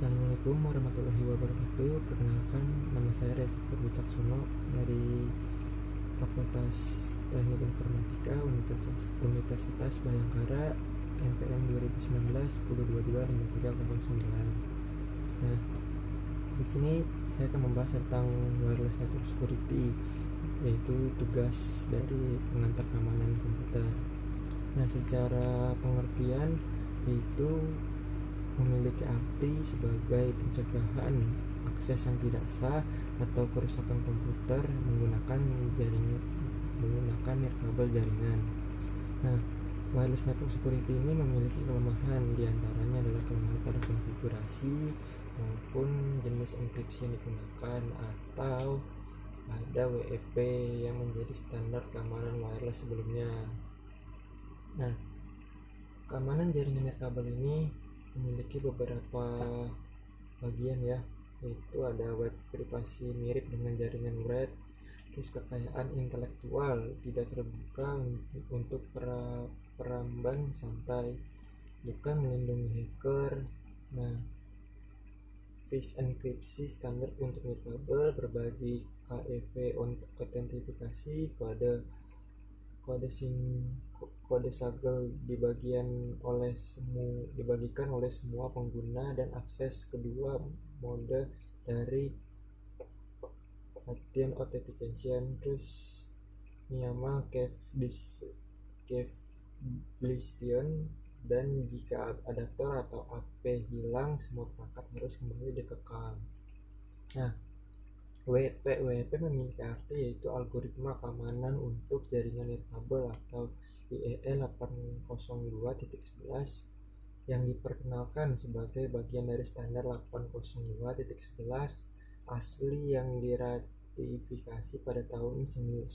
Assalamualaikum warahmatullahi wabarakatuh. Perkenalkan, nama saya Reza Wicaksono dari Fakultas Teknik Informatika Universitas Bayangkara, MPN 2019 1022 5309. Nah, di sini saya akan membahas tentang wireless network security, yaitu tugas dari pengantar keamanan komputer. Nah, secara pengertian yaitu memiliki arti sebagai pencegahan akses yang tidak sah atau kerusakan komputer menggunakan nirkabel jaringan. Nah, wireless network security ini memiliki kelemahan, diantaranya adalah kelemahan pada konfigurasi maupun jenis enkripsi yang digunakan atau pada WEP yang menjadi standar keamanan wireless sebelumnya. Nah, keamanan jaringan nirkabel ini memiliki beberapa bagian ya, yaitu ada web privasi mirip dengan jaringan red, terus kekayaan intelektual tidak terbuka untuk peramban santai, bukan melindungi hacker. Nah, phase enkripsi standar untuk nirkabel, berbagi KEV autentifikasi, kode sagel dibagikan oleh semua pengguna, dan akses kedua mode dari latihan authentication, terus nyaman Kevlistion, dan jika adaptor atau AP hilang, semua perangkat harus kembali dikekang. Nah, WEP memiliki arti yaitu algoritma keamanan untuk jaringan nirkabel atau IEE 802.11 yang diperkenalkan sebagai bagian dari standar 802.11 asli yang diratifikasi pada tahun 1997.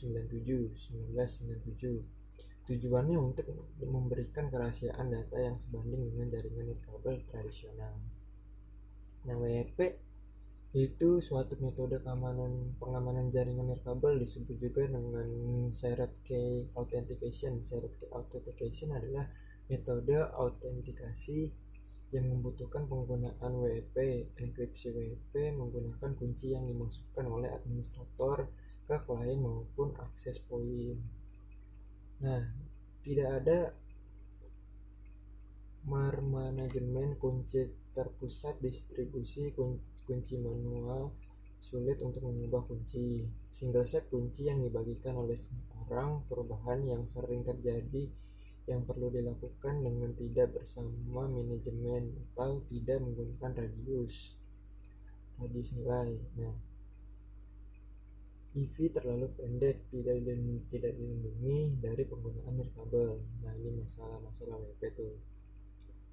Tujuannya untuk memberikan kerahasiaan data yang sebanding dengan jaringan nirkabel tradisional. Nah, WEP itu suatu metode pengamanan jaringan nirkabel, disebut juga dengan shared key authentication. Shared key authentication adalah metode autentikasi yang membutuhkan penggunaan WEP. Enkripsi WEP menggunakan kunci yang dimasukkan oleh administrator ke klien maupun akses point. Nah, tidak ada manajemen kunci terpusat, distribusi kunci manual sulit untuk mengubah kunci, single set kunci yang dibagikan oleh semua orang, perubahan yang sering terjadi yang perlu dilakukan dengan tidak bersama manajemen atau tidak menggunakan radius nilai. Nah, EV terlalu pendek, tidak dilindungi dari penggunaan nirkabel. Nah, ini masalah WP tuh.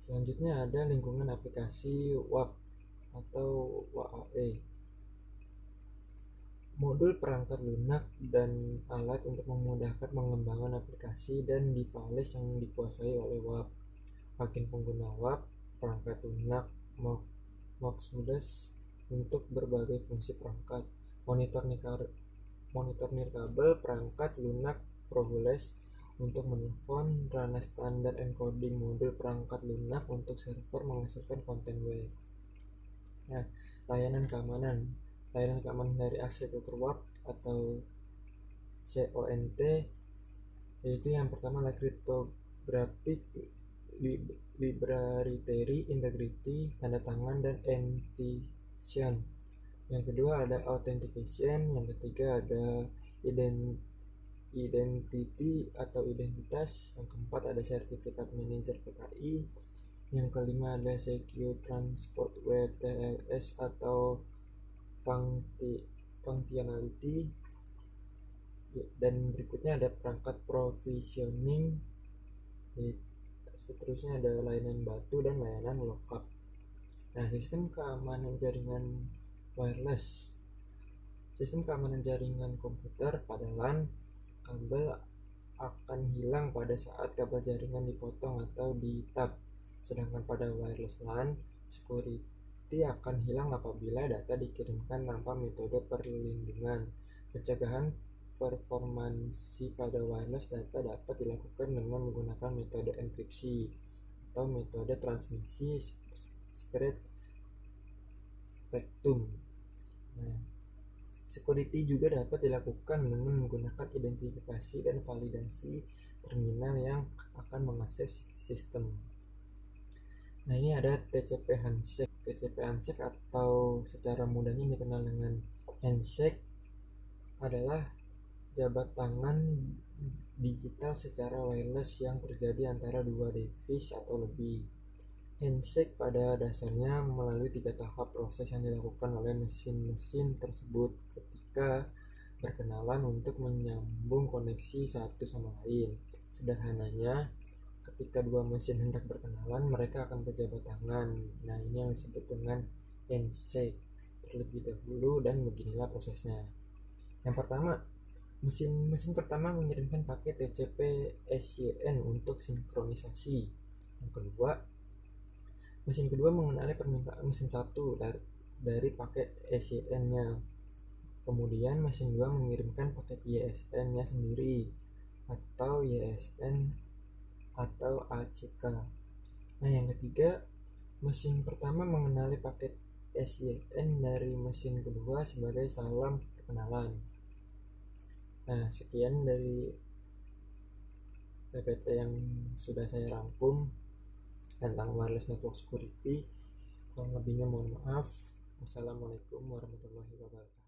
Selanjutnya ada lingkungan aplikasi WAP atau WAE, modul perangkat lunak dan alat untuk memudahkan pengembangan aplikasi dan device yang dikuasai oleh WAP. Makin pengguna WAP, perangkat lunak maksudnya untuk berbagai fungsi perangkat, monitor nirkabel, perangkat lunak ProHules untuk menelpon, ranah standar encoding modul perangkat lunak untuk server menghasilkan konten web. Nah, layanan keamanan dari arsitektur WAP atau CONT, yaitu yang pertama adalah cryptographic library integrity, tanda tangan, dan encryption. Yang kedua ada authentication, yang ketiga ada identity atau identitas, yang keempat ada sertifikat manager PKI, yang kelima ada secure transport WTLS atau functionality, dan berikutnya ada perangkat provisioning, seterusnya ada layanan batu dan layanan lookup. Nah, sistem keamanan jaringan wireless. Sistem keamanan jaringan komputer pada LAN, kabel akan hilang pada saat kabel jaringan dipotong atau di-tap. Sedangkan pada wireless LAN, security akan hilang apabila data dikirimkan tanpa metode perlindungan. Pencegahan performansi pada wireless data dapat dilakukan dengan menggunakan metode enkripsi atau metode transmisi spread rectum. Nah, security juga dapat dilakukan dengan menggunakan identifikasi dan validasi terminal yang akan mengakses sistem. Nah, ini ada TCP handshake. TCP handshake atau secara mudahnya dikenal dengan handshake adalah jabat tangan digital secara wireless yang terjadi antara dua device atau lebih. Handshake pada dasarnya melalui 3 tahap proses yang dilakukan oleh mesin-mesin tersebut ketika berkenalan untuk menyambung koneksi satu sama lain. Sederhananya, ketika dua mesin hendak berkenalan, mereka akan berjabat tangan. Nah, ini yang disebut dengan handshake terlebih dahulu, dan beginilah prosesnya. Yang pertama, mesin pertama mengirimkan paket TCP SYN untuk sinkronisasi. Yang kedua, mesin kedua mengenali permintaan mesin satu dari paket SYN-nya. Kemudian mesin 2 mengirimkan paket YSN-nya sendiri atau YSN atau ACK. Nah, yang ketiga, mesin pertama mengenali paket SYN dari mesin kedua sebagai salam perkenalan. Nah, sekian dari PPT yang sudah saya rangkum tentang wireless network security. Kurang lebihnya mohon maaf. Wassalamualaikum warahmatullahi wabarakatuh.